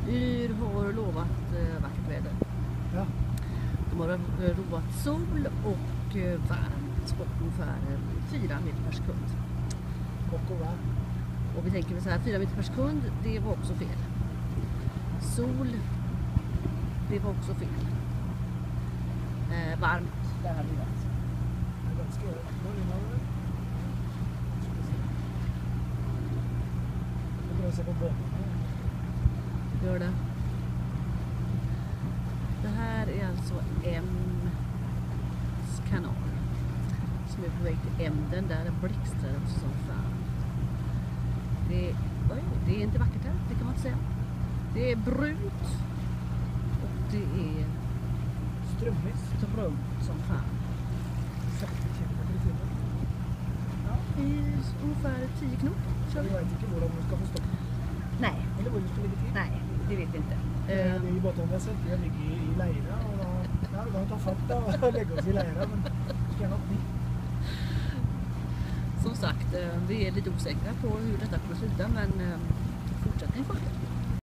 Yr har lovat vackert väder. Ja. De har lovat sol och varmt och ungefär 4 meter per sekund. Och varmt. Och vi tänker så här, 4 meter per sekund, det var också fel. Sol, det var också fel. Varmt, där hade vi rätt. Den ska jag börja med. Jag börjar se på båten. Gör det. Det här är alltså Ems kanal som är på väg till Emden, där blixtrar det som fan. Det är inte vackert här, det kan man inte säga. Det är brunt och det är Strömmigt. strömt som fan. 50 kilometer i timmen. Ja, i ungefär 10 knop kör vi. Jag vet inte om de ska få stopp. Nej, Eller vad det ska ligga till. nej, det vet vi inte. Det är ju bara om jag sätter jag ligger i Leira och då har inte fattat att lägga oss i Leira, men ska jag något nytt. Som sagt, vi är lite osäkra på hur detta kommer sluta, men fortsättning följer.